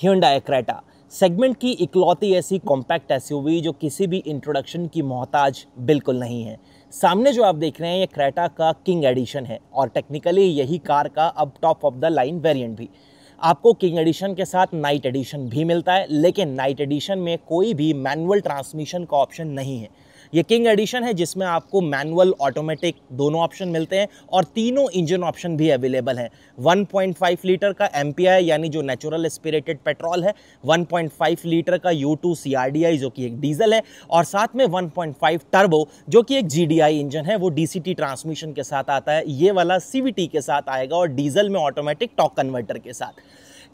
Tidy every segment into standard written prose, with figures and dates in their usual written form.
Hyundai Creta segment की इकलौती ऐसी कॉम्पैक्ट एसयूवी जो किसी भी इंट्रोडक्शन की मोहताज बिल्कुल नहीं है। सामने जो आप देख रहे हैं ये क्रेटा का किंग एडिशन है और टेक्निकली यही कार का अब top of the line variant भी। आपको किंग एडिशन के साथ नाइट एडिशन भी मिलता है, लेकिन नाइट एडिशन में कोई भी मैनुअल ट्रांसमिशन का ऑप्शन नहीं है। ये किंग एडिशन है जिसमें आपको मैनुअल ऑटोमेटिक दोनों ऑप्शन मिलते हैं और तीनों इंजन ऑप्शन भी अवेलेबल हैं। 1.5 लीटर का MPI यानी जो नेचुरल एस्पिरेटेड पेट्रोल है, 1.5 लीटर का U2 CRDI जो कि एक डीजल है और साथ में 1.5 टर्बो जो कि एक GDI इंजन है, वो DCT ट्रांसमिशन के साथ आता है। ये वाला CVT के साथ आएगा और डीजल में ऑटोमेटिक टॉर्क कन्वर्टर के साथ।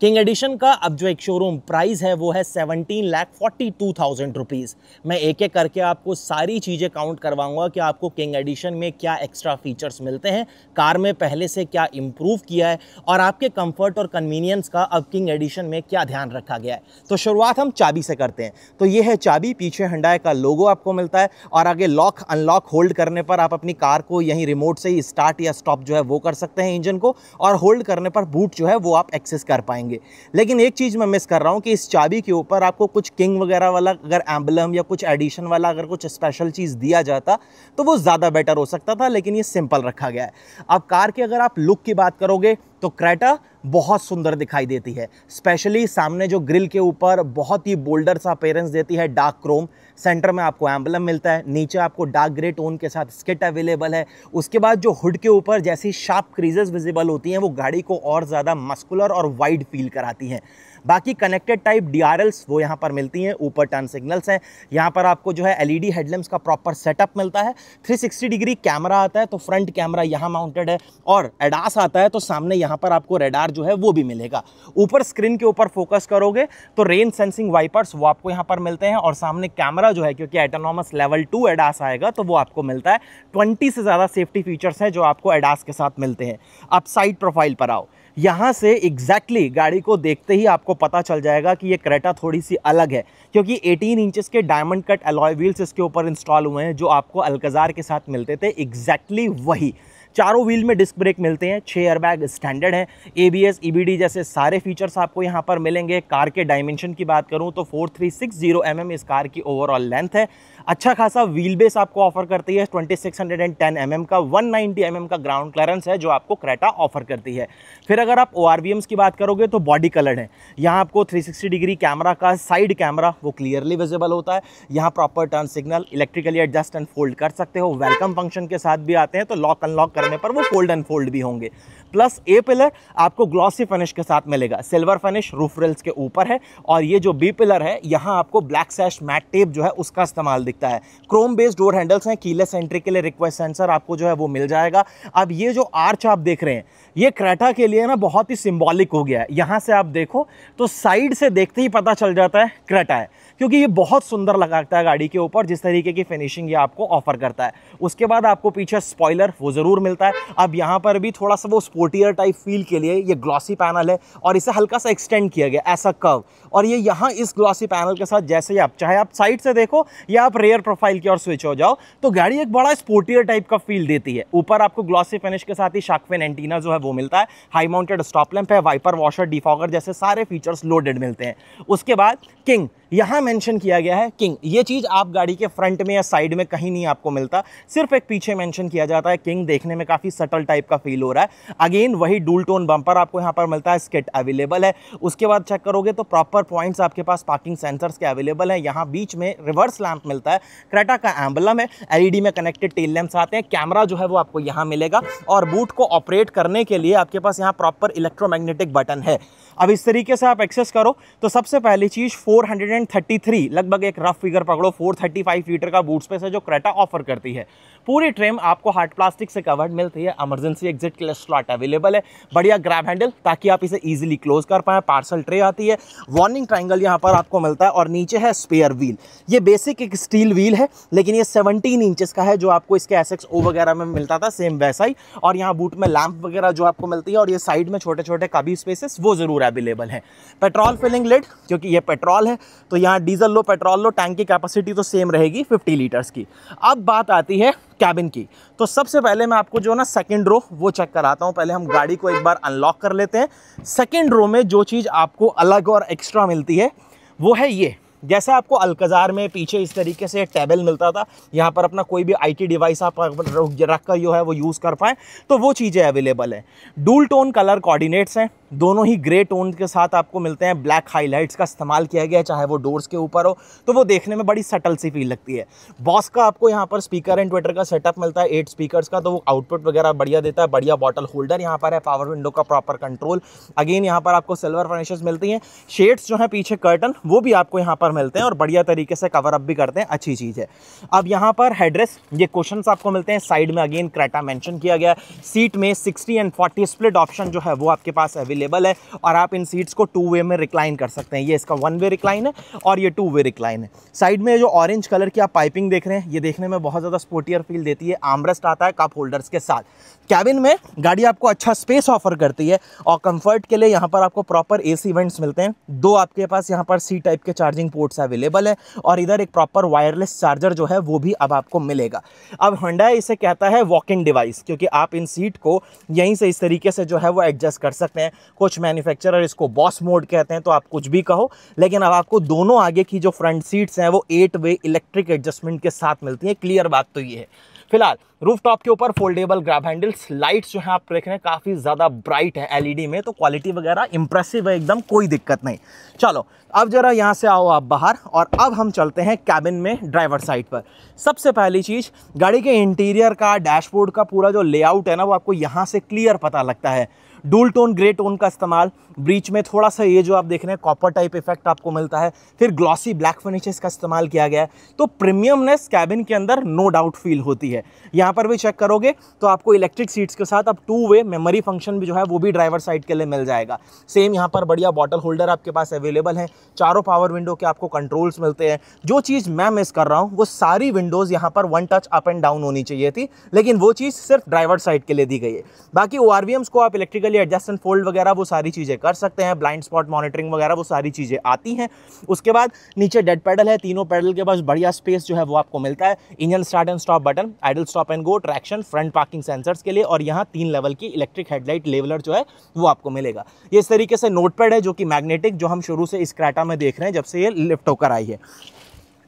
किंग एडिशन का अब जो एक शोरूम प्राइस है वो है 17,42,000 रुपीज़। मैं एक एक करके आपको सारी चीज़ें काउंट करवाऊंगा कि आपको किंग एडिशन में क्या एक्स्ट्रा फीचर्स मिलते हैं, कार में पहले से क्या इम्प्रूव किया है और आपके कंफर्ट और कन्वीनियंस का अब किंग एडिशन में क्या ध्यान रखा गया है। तो शुरुआत हम चाबी से करते हैं। तो ये है चाबी, पीछे Hyundai का लोगो आपको मिलता है और आगे लॉक अनलॉक होल्ड करने पर आप अपनी कार को यहीं रिमोट से ही स्टार्ट या स्टॉप जो है वो कर सकते हैं इंजन को, और होल्ड करने पर बूट जो है वो आप एक्सेस कर पाएंगे। लेकिन एक चीज मैं मिस कर रहा हूं कि इस चाबी के ऊपर आपको कुछ किंग वगैरह वाला अगर एम्बलम या कुछ एडिशन वाला अगर कुछ स्पेशल चीज दिया जाता तो वो ज्यादा बेटर हो सकता था, लेकिन ये सिंपल रखा गया है। अब कार के अगर आप लुक की बात करोगे तो क्रेटा बहुत सुंदर दिखाई देती है। स्पेशली सामने जो ग्रिल के ऊपर बहुत ही बोल्डर सा अपीयरेंस देती है डार्क क्रोम। सेंटर में आपको एम्बलम मिलता है, नीचे आपको डार्क ग्रे टोन के साथ स्किट अवेलेबल है। उसके बाद जो हुड के ऊपर जैसी शार्प क्रीजेस विजिबल होती हैं वो गाड़ी को और ज़्यादा मस्कुलर और वाइड फील कराती हैं। बाकी कनेक्टेड टाइप DRLs वो यहाँ पर मिलती हैं, ऊपर टर्न सिग्नल्स हैं। यहाँ पर आपको जो है LED हेडलैम्प्स का प्रॉपर सेटअप मिलता है। 360 डिग्री कैमरा आता है, तो फ्रंट कैमरा यहाँ माउंटेड है और एडास आता है तो सामने यहाँ पर आपको रेडार जो है वो भी मिलेगा। ऊपर स्क्रीन के ऊपर फोकस करोगे तो रेन सेंसिंग वाइपर्स वो आपको यहाँ पर मिलते हैं और सामने कैमरा जो है, क्योंकि ऑटोनॉमस लेवल 2 एडास आएगा तो वो आपको मिलता है। 20 से ज़्यादा सेफ्टी फीचर्स हैं जो आपको एडास के साथ मिलते हैं। अब साइड प्रोफाइल पर आओ, यहाँ से एग्जैक्टली गाड़ी को देखते ही आपको पता चल जाएगा कि ये क्रेटा थोड़ी सी अलग है, क्योंकि 18 इंचेस के डायमंड कट अलॉय व्हील्स इसके ऊपर इंस्टॉल हुए हैं जो आपको अल्कजार के साथ मिलते थे। एग्जैक्टली वही चारों व्हील में डिस्क ब्रेक मिलते हैं, 6 एयरबैग स्टैंडर्ड हैं, ABS EBD जैसे सारे फीचर्स आपको यहाँ पर मिलेंगे। कार के डायमेंशन की बात करूँ तो 4360 mm इस कार की ओवरऑल लेंथ है। अच्छा खासा व्हील बेस आपको ऑफर करती है, 2610 mm का, 190 mm का ग्राउंड क्लियरेंस है जो आपको क्रेटा ऑफर करती है। फिर अगर आप ORVMs की बात करोगे तो बॉडी कलर्ड है। यहाँ आपको 360 डिग्री कैमरा का साइड कैमरा वो क्लियरली विजिबल होता है। यहाँ proper turn signal, electrically adjust and fold कर सकते हो। वेलकम फंक्शन के साथ भी आते हैं, तो लॉक अनलॉक करने पर वो फोल्ड एंड फोल्ड भी होंगे। प्लस A पिलर आपको ग्लॉसी फिनिश के साथ मिलेगा। सिल्वर फिनिश रूफ रेल्स के ऊपर है और ये जो B पिलर है यहाँ आपको ब्लैक सैश मैट टेप जो है उसका इस्तेमाल दिखता है। क्रोम बेस्ड डोर हैंडल्स हैं, कीलेस एंट्री के लिए रिक्वेस्ट सेंसर आपको जो है वो मिल जाएगा। अब ये जो आर्च आप देख रहे हैं ये क्रेटा के लिए ना बहुत ही सिंबॉलिक हो गया है। यहाँ से आप देखो तो साइड से देखते ही पता चल जाता है क्रेटा है, क्योंकि ये बहुत सुंदर लगाता है गाड़ी के ऊपर जिस तरीके की फिनिशिंग ये आपको ऑफर करता है। उसके बाद आपको पीछे स्पॉइलर वो जरूर मिलता है। अब यहाँ पर भी थोड़ा सा वो स्पोर्टियर टाइप फील के लिए ये ग्लॉसी पैनल है और इसे हल्का सा एक्सटेंड किया गया ऐसा कर्व, और ये यहाँ इस ग्लॉसी पैनल के साथ जैसे ही आप चाहे आप साइड से देखो या आप रेयर प्रोफाइल की ओर स्विच हो जाओ तो गाड़ी एक बड़ा स्पोर्टियर टाइप का फील देती है। ऊपर आपको ग्लॉसी फिनिश के साथ ही शार्क फिन एंटीना जो है वो मिलता है। हाई माउंटेड स्टॉप लैंप है, वाइपर वॉशर डिफॉगर जैसे सारे फीचर्स लोडेड मिलते हैं। उसके बाद किंग यहां मेंशन किया गया है। किंग ये चीज आप गाड़ी के फ्रंट में या साइड में कहीं नहीं आपको मिलता, सिर्फ एक पीछे मेंशन किया जाता है। किंग देखने में काफी सटल टाइप का फील हो रहा है। अगेन वही डुअल टोन बम्पर आपको यहां पर मिलता है, स्किट अवेलेबल है। उसके बाद चेक करोगे तो प्रॉपर पॉइंट्स आपके पास पार्किंग सेंसर्स के अवेलेबल है। यहां बीच में रिवर्स लैंप मिलता है, क्रेटा का एम्बलम है, LED में कनेक्टेड टेल लैंप्स आते हैं, कैमरा जो है वो आपको यहां मिलेगा और बूट को ऑपरेट करने के लिए आपके पास यहां प्रॉपर इलेक्ट्रोमैग्नेटिक बटन है। अब इस तरीके से आप एक्सेस करो तो सबसे पहली चीज 433 लगभग एक रफ फिगर पकड़ो 435 लीटर का बूट स्पेस है जो क्रेटा ऑफर करती है। पूरी ट्रिम आपको हार्ड प्लास्टिक से कवर्ड मिलती है। इमरजेंसी एग्जिट के लिए स्लॉट अवेलेबल है। बढ़िया ग्रैब हैंडल ताकि आप इसे इजीली क्लोज कर पाए। पार्सल ट्रे आती है, वार्निंग ट्रायंगल यहाँ पर आपको मिलता है और नीचे है स्पेयर व्हील। ये बेसिक एक स्टील व्हील है लेकिन ये 17 इंचेस का है जो आपको इसके SXO वगैरह में मिलता था, सेम वैसा ही। और यहाँ बूट में लैंप वगैरह जो आपको मिलती है और ये साइड में छोटे छोटे कभी स्पेसेस वो जरूर अवेलेबल है। पेट्रोल फिलिंग लिड, क्योंकि ये पेट्रोल है तो यहाँ डीजल लो पेट्रोल लो, टैंक की कैपेसिटी तो सेम रहेगी 50 लीटर्स की। अब बात आती है कैबिन की। तो सबसे पहले मैं आपको जो ना सेकंड रो वो चेक कराता हूँ। पहले हम गाड़ी को एक बार अनलॉक कर लेते हैं। सेकंड रो में जो चीज़ आपको अलग और एक्स्ट्रा मिलती है वो है ये। जैसा आपको अल्कजार में पीछे इस तरीके से टेबल मिलता था, यहाँ पर अपना कोई भी आईटी डिवाइस आप रख कर जो है वो यूज़ कर पाएँ, तो वो चीज़ें अवेलेबल है। डूल टोन कलर कोऑर्डिनेट्स हैं, दोनों ही ग्रे टोन के साथ आपको मिलते हैं। ब्लैक हाइलाइट्स का इस्तेमाल किया गया है, चाहे वो डोर्स के ऊपर हो, तो वो देखने में बड़ी सटल सी फील लगती है। बॉस का आपको यहाँ पर स्पीकर एंड ट्विटर का सेटअप मिलता है 8 स्पीकर्स का, तो वो आउटपुट वगैरह बढ़िया देता है। बढ़िया बॉटल होल्डर यहाँ पर है, पावर विंडो का प्रॉपर कंट्रोल। अगेन यहाँ पर आपको सिल्वर फिनिशेस मिलती हैं। शेड्स जो है पीछे कर्टन वो भी आपको यहाँ पर मिलते हैं और बढ़िया तरीके से कवर अप भी करते हैं, अच्छी चीज़ है। अब यहाँ पर हेडरेस्ट, ये कुशन्स आपको मिलते हैं। साइड में अगेन क्रेटा मेंशन किया गया है। सीट में 60 एंड 40 स्प्लिट ऑप्शन जो है वो आपके पास अवेलेबल है और आप इन सीट्स को 2 वे में रिक्लाइन कर सकते हैं। ये इसका 1 वे रिक्लाइन है और ये 2 वे रिक्लाइन है। साइड में जो ऑरेंज कलर की आप पाइपिंग देख रहे हैं, ये देखने में बहुत ज़्यादा स्पोर्टियर फील देती है। आर्मरेस्ट आता है कप होल्डर्स के साथ। कैबिन में गाड़ी आपको अच्छा स्पेस ऑफर करती है और कंफर्ट के लिए यहाँ पर आपको प्रॉपर एसी वेंट्स मिलते हैं। 2 आपके पास यहाँ पर सी टाइप के चार्जिंग पोर्ट्स अवेलेबल है और इधर एक प्रॉपर वायरलेस चार्जर जो है वो भी अब आपको मिलेगा। अब Hyundai इसे कहता है वॉक इन डिवाइस, क्योंकि आप इन सीट को यहीं से इस तरीके से जो है वो एडजस्ट कर सकते हैं। कुछ मैन्युफैक्चरर इसको बॉस मोड कहते हैं, तो आप कुछ भी कहो, लेकिन अब आपको दोनों आगे की जो फ्रंट सीट्स हैं वो 8 वे इलेक्ट्रिक एडजस्टमेंट के साथ मिलती हैं। क्लियर बात तो ये है। फिलहाल रूफ टॉप के ऊपर फोल्डेबल ग्रैब हैंडल्स, लाइट्स जो है आप देख रहे हैं काफ़ी ज़्यादा ब्राइट है एलईडी में, तो क्वालिटी वगैरह इंप्रेसिव है एकदम, कोई दिक्कत नहीं। चलो अब जरा यहाँ से आओ आप बाहर और अब हम चलते हैं कैबिन में ड्राइवर साइड पर। सबसे पहली चीज़, गाड़ी के इंटीरियर का, डैशबोर्ड का पूरा जो लेआउट है ना, वो आपको यहाँ से क्लियर पता लगता है। डूल टोन ग्रे टोन का इस्तेमाल, ब्रीच में थोड़ा सा ये जो आप देख रहे हैं कॉपर टाइप इफेक्ट आपको मिलता है, फिर ग्लॉसी ब्लैक फिनिशेस का इस्तेमाल किया गया है, तो प्रीमियमनेस कैबिन के अंदर नो डाउट फील होती है। यहाँ पर भी चेक करोगे तो आपको इलेक्ट्रिक सीट्स के साथ अब 2 वे मेमोरी फंक्शन भी जो है वो भी ड्राइवर साइड के लिए मिल जाएगा। सेम यहाँ पर बढ़िया बॉटल होल्डर आपके पास अवेलेबल है। चारों पावर विंडो के आपको कंट्रोल्स मिलते हैं। जो चीज़ मैं मिस कर रहा हूँ वो सारी विंडोज़ यहाँ पर 1 टच अप एंड डाउन होनी चाहिए थी, लेकिन वो चीज़ सिर्फ ड्राइवर साइड के लिए दी गई है। बाकी ORVMs को आप इलेक्ट्रिकली एडजस्ट एंड फोल्ड वगैरह वो सारी चीज़ें कर सकते हैं। ब्लाइंड स्पॉट मॉनिटरिंग वगैरह वो सारी चीज़ें आती हैं। उसके बाद नीचे डेड पैडल है, तीनों पैडल के पास बढ़िया स्पेस जो है वो आपको मिलता है। Engine start and stop button, idle stop and go, traction, front parking sensors के लिए, और यहाँ 3 लेवल की इलेक्ट्रिक हेडलाइट लेवलर जो है वो आपको मिलेगा। ये इस तरीके से नोटपैड है जो कि मैग्नेटिक, जो हम शुरू से इस क्रेटा में देख रहे हैं जब से ये लिफ्ट होकर आई है।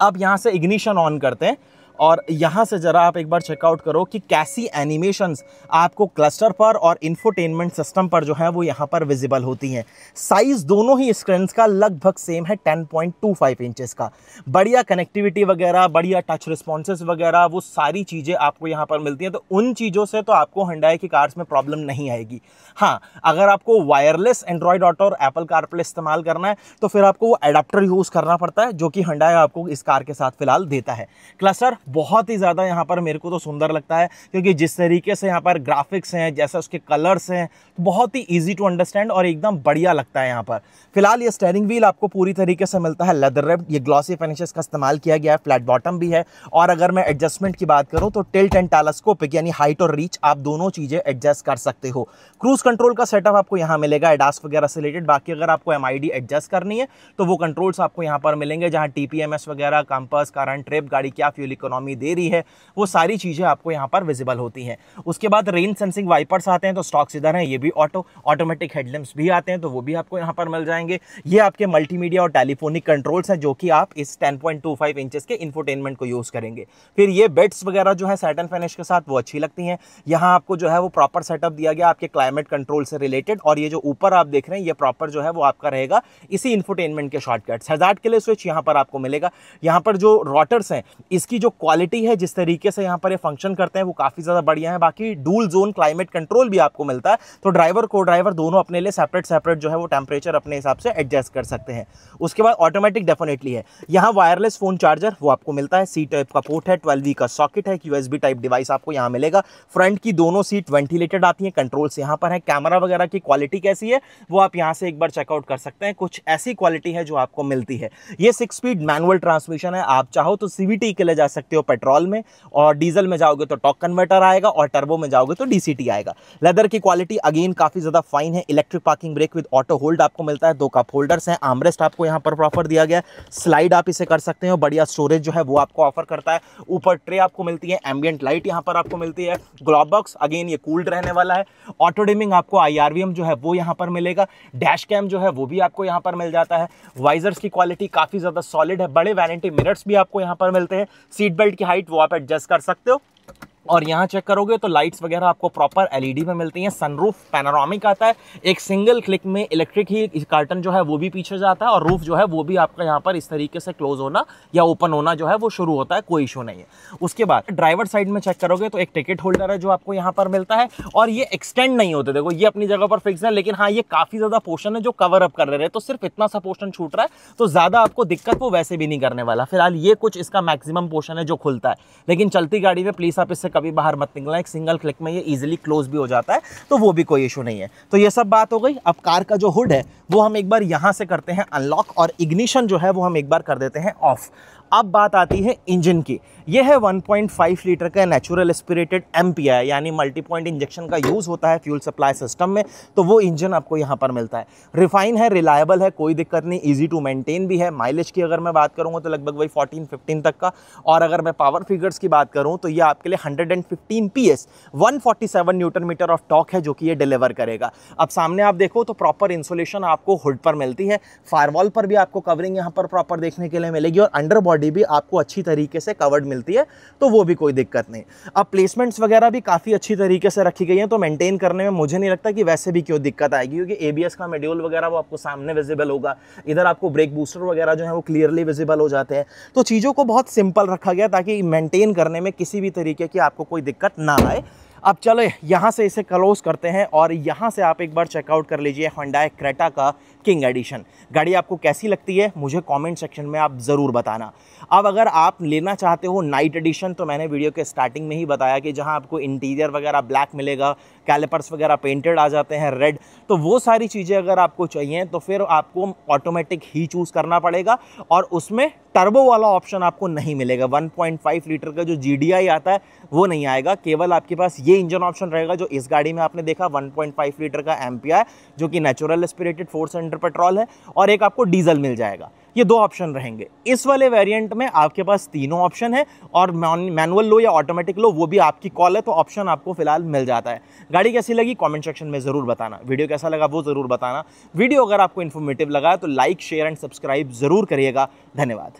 अब यहाँ से इग्निशन ऑन करते हैं और यहाँ से ज़रा आप एक बार चेकआउट करो कि कैसी एनिमेशंस आपको क्लस्टर पर और इंफोटेनमेंट सिस्टम पर जो है वो यहाँ पर विजिबल होती हैं। साइज़ दोनों ही स्क्रीन का लगभग सेम है, 10.25 इंचेस का। बढ़िया कनेक्टिविटी वगैरह, बढ़िया टच रिस्पॉन्सेस वगैरह, वो सारी चीज़ें आपको यहाँ पर मिलती हैं। तो उन चीज़ों से तो आपको Hyundai की कार्स में प्रॉब्लम नहीं आएगी। हाँ, अगर आपको वायरलेस एंड्रॉयड ऑटो और एप्पल कारप्ले इस्तेमाल करना है तो फिर आपको वो एडाप्टर यूज़ करना पड़ता है, जो कि Hyundai आपको इस कार के साथ फिलहाल देता है। क्लस्टर बहुत ही ज़्यादा यहाँ पर मेरे को तो सुंदर लगता है, क्योंकि जिस तरीके से यहाँ पर ग्राफिक्स हैं, जैसे उसके कलर्स हैं, बहुत ही इजी टू अंडरस्टैंड और एकदम बढ़िया लगता है यहाँ पर। फिलहाल ये स्टीयरिंग व्हील आपको पूरी तरीके से मिलता है लेदर रैप्ड, ये ग्लॉसी फिनिशेस का इस्तेमाल किया गया है, फ्लैट बॉटम भी है। और अगर मैं एडजस्टमेंट की बात करूँ तो टिल्ट एंड टेलीस्कोपिक यानी हाइट और रीच आप दोनों चीज़ें एडजस्ट कर सकते हो। क्रूज कंट्रोल का सेटअप आपको यहाँ मिलेगा एडास वगैरह से रिलेटेड। बाकी अगर आपको MID एडजस्ट करनी है तो वो कंट्रोल्स आपको यहाँ पर मिलेंगे, जहाँ TPMS वगैरह, कंपास, करंट ट्रिप, गाड़ी क्या फ्यूल इकोनॉमी दे रही है, वो सारी चीज़ें आपको यहाँ पर विजिबल होती हैं। उसके बाद रेन सेंसिंग वाइपर्स आते हैं, तो स्टॉक्स इधर हैं, ये भी ऑटोमेटिक हेडलैम्प्स भी आते हैं, तो वो भी आपको यहाँ पर मिल जाएंगे। ये आपके मल्टीमीडिया और टेलीफोनिक कंट्रोल्स हैं, जो कि आप इस 10.25 इंचेस के इंफोटेनमेंट को यूज़ करेंगे। फिर ये बेड्स वगैरह जो है सैटिन फिनिश के साथ, वो अच्छी लगती हैं। यहाँ आपको जो है वो प्रॉपर सेटअप दिया गया आपके क्लाइमेट कंट्रोल से रिलेटेड, और ये जो ऊपर आप देख रहे हैं ये प्रॉपर जो है वो आपका रहेगा इसी इंफोटेनमेंट के शॉर्टकट्स। हैजार्ड के लिए स्विच यहाँ पर आपको मिलेगा। यहाँ पर जो रोटर्स हैं, इसकी जो क्वालिटी है, जिस तरीके से यहाँ पर ये फंक्शन करते हैं, वो काफ़ी ज़्यादा बढ़िया है। बाकी डूल जोन क्लाइमेट कंट्रोल भी आपको मिलता है, तो ड्राइवर को ड्राइवर दोनों अपने लिए सेपरेट जो है वो टेम्परेचर अपने हिसाब से एडजस्ट कर सकते हैं। उसके बाद ऑटोमेटिक डेफिनेटली है। यहाँ वायरलेस फोन चार्जर वो आपको मिलता है, सी टाइप का पोर्ट है, 12V का सॉकेट है, USB टाइप डिवाइस आपको यहाँ मिलेगा। फ्रंट की दोनों सीट वेंटिलेटेड आती हैं, कंट्रोल्स यहाँ पर है। कैमरा वगैरह की क्वालिटी कैसी है वो आप यहाँ से एक बार चेकआउट कर सकते हैं, कुछ ऐसी क्वालिटी है जो आपको मिलती है। ये 6 स्पीड मैनुअल ट्रांसमिशन है, आप चाहो तो CVT के लिए जा सकते सकते हो पेट्रोल में, और डीजल में जाओगे तो टॉर्क कन्वर्टर आएगा, और टर्बो में जाओगे तो डीसीटी आएगा। लेदर की क्वालिटी अगेन काफी ज्यादा फाइन है। Electric parking brake with auto hold आपको मिलता है, 2 कप होल्डर्स हैं, आर्मरेस्ट आपको यहाँ पर प्रॉपर दिया गया है, स्लाइड आप इसे कर सकते हो, बढ़िया स्टोरेज जो है वो आपको ऑफर करता है। ऊपर ट्रे आपको मिलती है, एम्बियंट लाइट यहाँ पर आपको मिलती है, ग्लोव बॉक्स अगेन ये कूल्ड रहने वाला है, ऑटो डिमिंग आपको IRVM जो है वो यहाँ पर मिलेगा, डैश कैम जो है वो भी आपको यहाँ पर मिल जाता है। वाइजर्स की क्वालिटी काफी ज्यादा सॉलिड है, बड़े वैनिटी मिरर्स भी आपको यहाँ पर मिलते हैं, सीट बेल्ट की हाइट वो आप एडजस्ट कर सकते हो। और यहाँ चेक करोगे तो लाइट्स वगैरह आपको प्रॉपर LED में मिलती हैं, सनरूफ पैनोरामिक आता है, एक सिंगल क्लिक में इलेक्ट्रिक ही कर्टन जो है वो भी पीछे जाता है, और रूफ जो है वो भी आपका यहाँ पर इस तरीके से क्लोज होना या ओपन होना जो है वो शुरू होता है, कोई इशू नहीं है। उसके बाद ड्राइवर साइड में चेक करोगे तो एक टिकट होल्डर है जो आपको यहाँ पर मिलता है, और ये एक्सटेंड नहीं होते, देखो ये अपनी जगह पर फिक्स है, लेकिन हाँ ये काफी ज्यादा पोर्शन है जो कवर अप कर रहे हैं, तो सिर्फ इतना सा पोर्शन छूट रहा है, तो ज्यादा आपको दिक्कत वो वैसे भी नहीं करने वाला। फिलहाल ये कुछ इसका मैक्सिमम पोर्शन है जो खुलता है, लेकिन चलती गाड़ी में प्लीज आप इससे कभी बाहर मत निकलना, एक सिंगल क्लिक में ये इजीली क्लोज भी हो जाता है, तो वो भी कोई इशू नहीं है। तो ये सब बात हो गई। अब कार का जो हुड है वो हम एक बार यहां से करते हैं अनलॉक, और इग्निशन जो है वो हम एक बार कर देते हैं ऑफ। अब बात आती है इंजन की। यह है 1.5 लीटर का नेचुरल एस्पिरेटेड MPI, यानी मल्टी पॉइंट इंजेक्शन का यूज होता है फ्यूल सप्लाई सिस्टम में, तो वो इंजन आपको यहाँ पर मिलता है। रिफाइन है, रिलायबल है, कोई दिक्कत नहीं, इजी टू मेंटेन भी है। माइलेज की अगर मैं बात करूँगा तो लगभग वही 14-15 तक का, और अगर मैं पावर फिगर्स की बात करूँ तो ये आपके लिए 115 PS 147 newton meter of torque है जो कि ये डिलीवर करेगा। अब सामने आप देखो तो प्रॉपर इंसुलेशन आपको हुड पर मिलती है, फायरवॉल पर भी आपको कवरिंग यहाँ पर प्रॉपर देखने के लिए मिलेगी, और अंडर बॉडी भी आपको अच्छी तरीके से कवर्ड मिलती है, तो वो भी कोई दिक्कत नहीं। अब प्लेसमेंट्स वगैरह भी काफी अच्छी तरीके से रखी गई हैं, तो मेंटेन करने में मुझे नहीं लगता कि वैसे भी क्यों दिक्कत आएगी, क्योंकि ABS का मॉड्यूल वगैरह वो आपको सामने विजिबल होगा, इधर आपको ब्रेक बूस्टर वगैरह जो है वो क्लियरली विजिबल हो जाते हैं, तो चीज़ों को बहुत सिंपल रखा गया ताकि मेंटेन करने में किसी भी तरीके की आपको कोई दिक्कत ना आए। अब चलो यहाँ से इसे क्लोज करते हैं, और यहाँ से आप एक बार चेकआउट कर लीजिए Hyundai क्रेटा का किंग एडिशन। गाड़ी आपको कैसी लगती है मुझे कमेंट सेक्शन में आप ज़रूर बताना। अब अगर आप लेना चाहते हो नाइट एडिशन, तो मैंने वीडियो के स्टार्टिंग में ही बताया कि जहाँ आपको इंटीरियर वगैरह ब्लैक मिलेगा, कैलिपर्स वगैरह पेंटेड आ जाते हैं रेड, तो वो सारी चीज़ें अगर आपको चाहिए तो फिर आपको ऑटोमेटिक ही चूज़ करना पड़ेगा, और उसमें टर्बो वाला ऑप्शन आपको नहीं मिलेगा। 1.5 लीटर का जो GDI आता है वो नहीं आएगा, केवल आपके पास ये इंजन ऑप्शन रहेगा जो इस गाड़ी में आपने देखा 1.5 लीटर का MPI जो कि नेचुरल एस्पिरेटेड 4 सिलेंडर पेट्रोल है, और एक आपको डीजल मिल जाएगा। ये 2 ऑप्शन रहेंगे। इस वाले वेरिएंट में आपके पास तीनों ऑप्शन है, और मैनुअल लो या ऑटोमेटिक लो वो भी आपकी कॉल है, तो ऑप्शन आपको फिलहाल मिल जाता है। गाड़ी कैसी लगी कमेंट सेक्शन में ज़रूर बताना, वीडियो कैसा लगा वो ज़रूर बताना। वीडियो अगर आपको इन्फॉर्मेटिव लगा तो लाइक शेयर एंड सब्सक्राइब ज़रूर करिएगा। धन्यवाद।